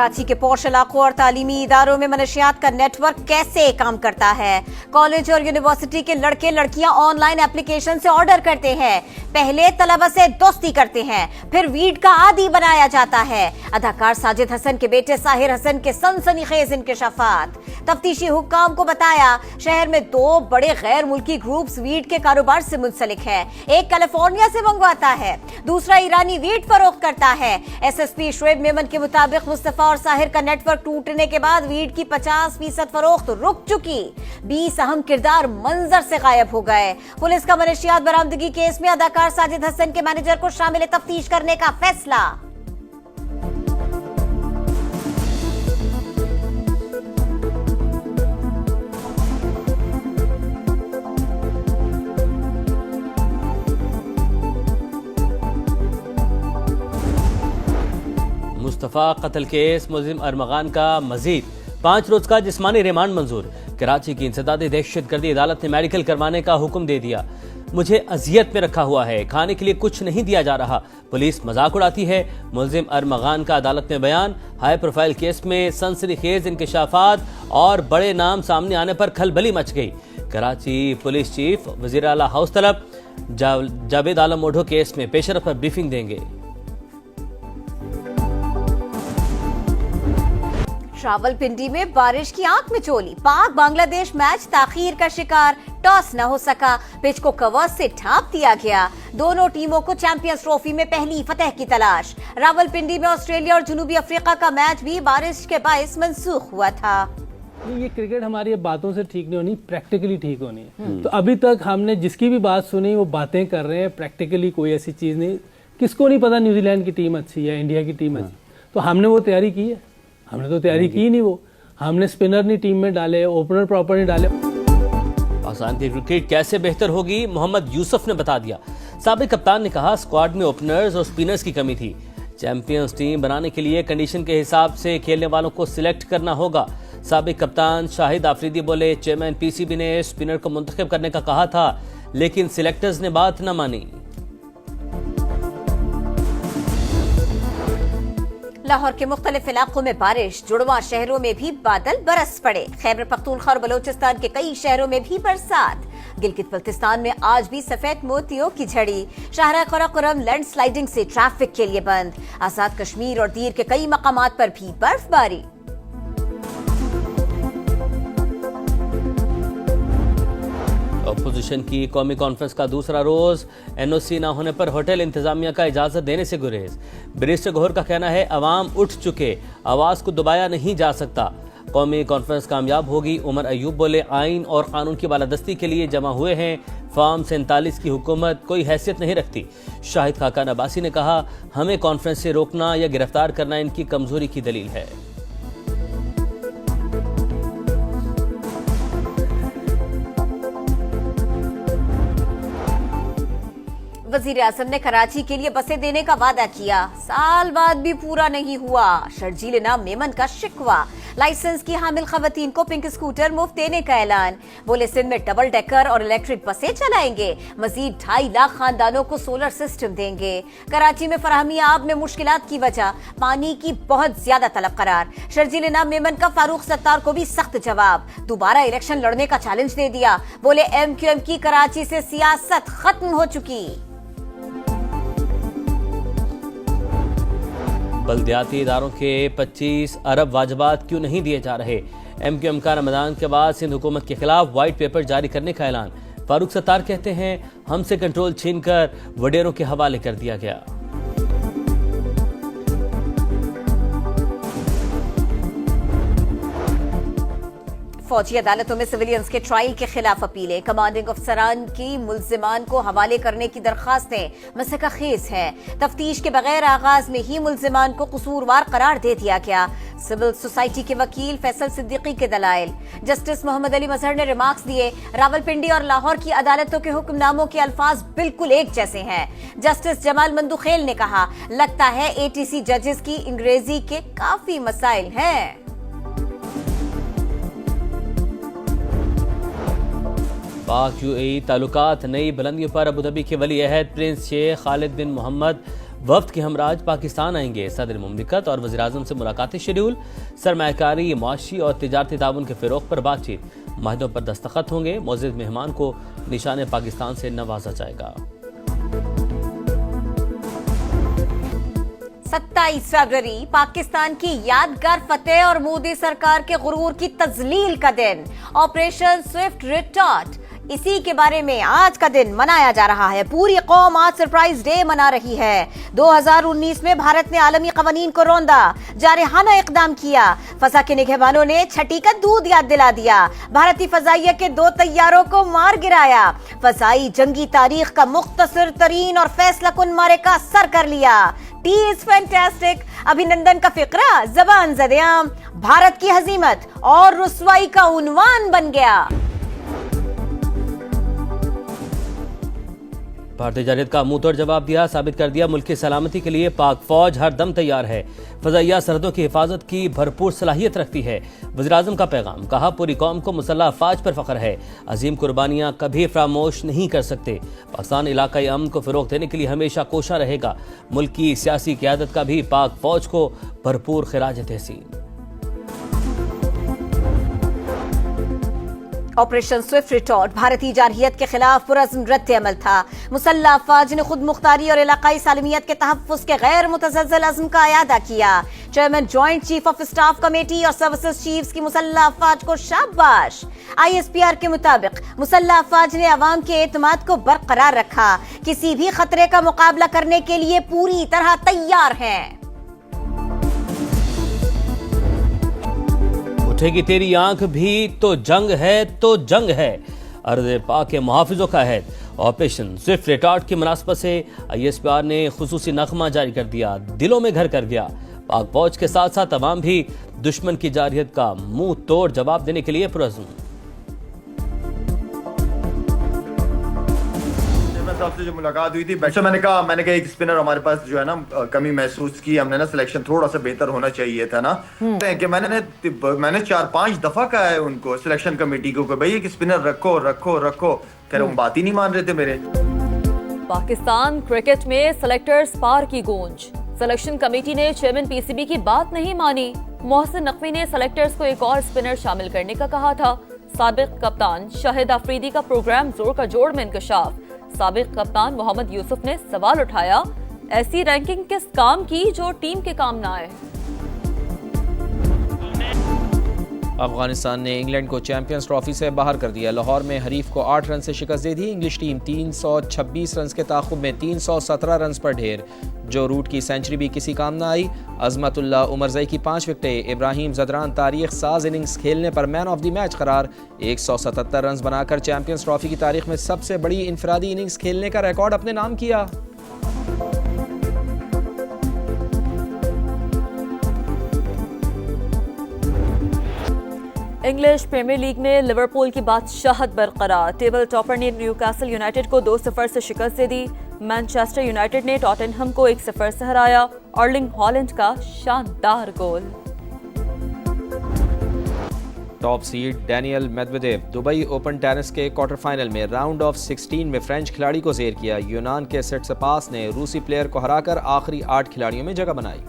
कराची के पौश इलाकों और तालीमी इदारों में मनशियात का नेटवर्क कैसे काम करता है। कॉलेज और यूनिवर्सिटी के लड़के लड़कियां ऑनलाइन एप्लीकेशन से ऑर्डर करते हैं, पहले तलबा से दोस्ती करते हैं, फिर वीड का आदी बनाया जाता है। अदाकार साजिद हसन के बेटे साहिर हसन के सनसनीखेज इंकशाफात। तफ्तीशी हुक्काम को बताया शहर में 2 बड़े गैर मुल्की ग्रुप्स वीड के कारोबार से मुंसलिक है। एक कैलिफोर्निया से मंगवाता है, दूसरा ईरानी वीड फरोख्त करता है। एसएसपी शुएब मेमन के मुताबिक मुस्तफा और साहिर का नेटवर्क टूटने के बाद वीड की 50% फरोख्त रुक चुकी। 20 अहम किरदार मंजर से गायब हो गए। पुलिस का मनशियात बरामदगी केस में अदाकार साजिद हसन के मैनेजर को शामिल तफ्तीश करने का फैसला। मुस्तफ़ा कत्ल केस मुलजिम अरमगान का मजीद 5 रोज का जिस्मानी रिमांड मंजूर। कराची की इंसदादी दहशतगर्दी अदालत ने मेडिकल करवाने का हुक्म दे दिया। मुझे अजियत में रखा हुआ है, खाने के लिए कुछ नहीं दिया जा रहा, पुलिस मजाक उड़ाती है। मुलजिम अरमगान का अदालत में बयान। हाई प्रोफाइल केस में सनसनीखेज इंकशाफात और बड़े नाम सामने आने पर खलबली मच गई। कराची पुलिस चीफ वजीर आला हाउस तलब जावेद आलम ओढो केस में पेशरफ पर ब्रीफिंग देंगे। रावलपिंडी में बारिश की आंख में चोली, पाक बांग्लादेश मैच ताखीर का शिकार, टॉस न हो सका, पिच को कवर्स से ढांप दिया गया। दोनों टीमों को चैंपियंस ट्रॉफी में पहली फतह की तलाश। रावलपिंडी में ऑस्ट्रेलिया और जनूबी अफ्रीका का मैच भी बारिश के बायस मंसूख हुआ था। ये क्रिकेट हमारी बातों से ठीक नहीं होनी, प्रैक्टिकली ठीक होनी है। तो अभी तक हमने जिसकी भी बात सुनी वो बातें कर रहे हैं, प्रैक्टिकली कोई ऐसी चीज नहीं। किसको नहीं पता न्यूजीलैंड की टीम अच्छी है, इंडिया की टीम अच्छी, तो हमने वो तैयारी की है? हमने तो तैयारी की नहीं। वो हमने स्पिनर नहीं टीम में डाले, ओपनर प्रॉपर नहीं डाले। पाकिस्तान की क्रिकेट कैसे बेहतर होगी, मोहम्मद यूसुफ ने बता दिया। साबिक कप्तान ने कहा स्क्वाड में ओपनर्स और स्पिनर्स की कमी थी। चैंपियंस टीम बनाने के लिए कंडीशन के हिसाब से खेलने वालों को सिलेक्ट करना होगा। साबिक कप्तान शाहिद आफरीदी बोले चेयरमैन पीसीबी ने स्पिनर को मुंतखब करने का कहा था, लेकिन सिलेक्टर्स ने बात न मानी। लाहौर के मुख्तलिफ इलाकों में बारिश, जुड़वा शहरों में भी बादल बरस पड़े। खैबर पख्तूनख्वा और बलोचिस्तान के कई शहरों में भी बरसात। गिलगित बल्तिस्तान में आज भी सफेद मोतियों की झड़ी। शाहरा क़राक़रम लैंडस्लाइडिंग से ट्रैफिक के लिए बंद। आजाद कश्मीर और दीर के कई मकामात पर भी बर्फबारी। अपोजिशन की कौमी कॉन्फ्रेंस का दूसरा रोज, एनओसी न होने पर होटल इंतजामिया का इजाजत देने से गुरेज। बैरिस्टर गौहर का कहना है अवाम उठ चुके, आवाज को दबाया नहीं जा सकता। कौमी कॉन्फ्रेंस कामयाब होगी। उमर अयूब बोले आइन और कानून की बालादस्ती के लिए जमा हुए हैं। फॉर्म 47 की हुकूमत कोई हैसियत नहीं रखती। शाहिद खाकान अब्बासी ने कहा हमें कॉन्फ्रेंस से रोकना या गिरफ्तार करना इनकी कमजोरी की दलील है। वजीर आजम ने कराची के लिए बसें देने का वादा किया, साल बाद भी पूरा नहीं हुआ। शर्जील इनाम मेमन का शिकवा। लाइसेंस की हामिल खवातीन को पिंक स्कूटर मुफ्त देने का ऐलान। बोले सिंध में डबल डेकर और इलेक्ट्रिक बसें चलाएंगे। मजीद 2.5 लाख खानदानों को सोलर सिस्टम देंगे। कराची में फराहमी आब में मुश्किलात की वजह पानी की बहुत ज्यादा तलब करार। शर्जील इनाम मेमन का फारूक सत्तार को भी सख्त जवाब। दोबारा इलेक्शन लड़ने का चैलेंज दे दिया। बोले MQM की कराची से सियासत खत्म हो चुकी। बल्दियाती इदारों के 25 अरब वाजबात क्यों नहीं दिए जा रहे। MQM का रमजान के बाद सिंध हुकूमत के खिलाफ व्हाइट पेपर जारी करने का ऐलान। फारूक सत्तार कहते हैं हमसे कंट्रोल छीनकर वडेरों के हवाले कर दिया गया। फौजी अदालतों में सिविलियंस के ट्रायल के खिलाफ अपीलें। कमांडिंग अफसरान की मुल्जिमान को हवाले करने की दरखास्तें मसका खेज हैं। तफ्तीश के बगैर आगाज में ही मुल्जिमान को कसूरवार करार दे दिया गया। सिविल सोसाइटी के वकील फैसल सिद्दीकी के दलाइल। जस्टिस मोहम्मद अली मजहर ने रिमार्क्स दिए रावलपिंडी और लाहौर की अदालतों के हुक्मनामों के अल्फाज बिल्कुल एक जैसे हैं। जस्टिस जमाल मंदुखेल ने कहा लगता है ATC जजेस की अंग्रेजी के काफी मसाइल हैं। पाक UAE ताल्लुकात नई बुलंदियों पर। अबूधाबी के वली अहद प्रिंस शेख खालिद बिन मोहम्मद वफ्द के हमराज पाकिस्तान आएंगे। सदर मुमलिकत और वज़ीर-ए-आज़म से मुलाकाती शेड्यूल। सरमायाकारी, मुआशी और तिजारती ताउन के फ़रोग़ पर बातचीत। माहिदों पर दस्तखत होंगे। मुअज़्ज़ज़ मेहमान को निशान पाकिस्तान से नवाजा जाएगा। 27 फरवरी पाकिस्तान की यादगार फतेह और मोदी सरकार के गुरूर की तजलील का दिन। ऑपरेशन स्विफ्ट रिटॉर्ट, इसी के बारे में आज का दिन मनाया जा रहा है। पूरी कौम आज सरप्राइज डे मना रही है। 2019 में भारत ने आलमी कवानीन को रौंदा, जारहाना इकदाम किया। फजा के निगहबानों ने छठी का दूध याद दिला दिया। भारतीय फजाइया के 2 तैयारों को मार गिराया। फजाई जंगी तारीख का मुख्तसर तरीन और फैसला कुन मारे का सर कर लिया। T is fantastic. अभिनंदन का फिक्रा ज़बान ज़द-ए-आम भारत की हजीमत और रुसवाई का उन्वान बन गया। भारतीय जारहियत का मुंह तोड़ जवाब दिया, साबित कर दिया मुल्क की सलामती के लिए पाक फौज हर दम तैयार है। फजाइया सरहदों की हिफाजत की भरपूर सलाहियत रखती है। वज़ीर-ए-आज़म का पैगाम, कहा पूरी कौम को मुसल्लह अफ़वाज पर फख्र है। अजीम कुर्बानियां कभी फरामोश नहीं कर सकते। पाकिस्तान इलाकाई अमन को फ़रोग़ देने के लिए हमेशा कोशा रहेगा। मुल्क की सियासी क़यादत का भी पाक फौज को भरपूर खिराज तहसीन। ऑपरेशन स्विफ्ट रिटॉर्ट भारतीय जारहियत के खिलाफ पुरअज़्म रद्द अमल था। मुसल्लह अफ़वाज ने खुद मुख्तारी और इलाकाई सालमियत के तहफ़्फ़ुज़ के गैर मुतज़लज़ल अज़्म का अयादा किया। Chairman joint chief of staff committee और सर्विसेज चीफ्स की मुसल्लह अफ़वाज को शाबाश। ISPR के मुताबिक मुसल्लह अफ़वाज ने अवाम के एतमाद को बरकरार रखा। किसी भी खतरे का मुकाबला करने के लिए पूरी तरह तैयार हैं। उठेगी तेरी आंख भी तो जंग है। अर्ज़ पाक के मुहाफ़िज़ों का है। ऑपरेशन स्विफ्ट रिटॉर्ट की मुनासबत से ISPR ने खुसूसी नगमा जारी कर दिया, दिलों में घर कर गया। पाक फौज के साथ साथ अवाम भी दुश्मन की जारहियत का मुंह तोड़ जवाब देने के लिए पुरअज़्म। साहब से जो मुलाकात हुई थी, मैंने कहा एक स्पिनर हमारे पास जो है ना कमी महसूस की हमने ना, सिलेक्शन थोड़ा सा बेहतर होना चाहिए था ना। कि मैंने 4-5 दफा कहा है उनको, सिलेक्शन कमेटी को, भाई एक स्पिनर रखो रखो रखो, कह रहे वो बात ही नहीं मान रहे थे मेरे। पाकिस्तान क्रिकेट में सेलेक्टर्स पार की गूंज। सिलेक्शन कमेटी ने चेयरमैन PCB की बात नहीं मानी। मोहसिन नकवी ने सेलेक्टर्स को एक और स्पिनर शामिल करने का कहा था। साबिक कप्तान शाहिद अफरीदी का प्रोग्राम जोड़ का जोड़ में इंकशाफ। साबिक कप्तान मोहम्मद यूसुफ ने सवाल उठाया, ऐसी रैंकिंग किस काम की जो टीम के काम ना आए। अफगानिस्तान ने इंग्लैंड को चैंपियंस ट्रॉफी से बाहर कर दिया। लाहौर में हरीफ को 8 रन से शिकस्त दे दी। इंग्लिश टीम 326 रन के ताक़ुब में 317 रन पर ढेर। जो रूट की सेंचुरी भी किसी काम ना आई। अजमतुल्लाह उमरज़ई की 5 विकेटें। इब्राहिम ज़दरान तारीख साज इनिंग्स खेलने पर मैन ऑफ द मैच करार। 177 रन बनाकर चैंपियंस ट्रॉफी की तारीख में सबसे बड़ी इनफरादी इनिंग्स खेलने का रिकॉर्ड अपने नाम किया। इंग्लिश प्रीमियर लीग में लिवरपूल की बादशाहत बरकरार। टेबल टॉपर ने न्यूकासल यूनाइटेड को 2-0 से शिकस्त दे दी। मैनचेस्टर यूनाइटेड ने टॉटनहम को 1-0 से हराया। अर्लिंग हॉलैंड का शानदार गोल। Top seed Daniel Medvedev Dubai Open tennis के क्वार्टर फाइनल में राउंड ऑफ 16 में फ्रेंच खिलाड़ी को जेर किया। यूनान के सिट्सिपास ने रूसी प्लेयर को हराकर आखिरी 8 खिलाड़ियों में जगह बनाई।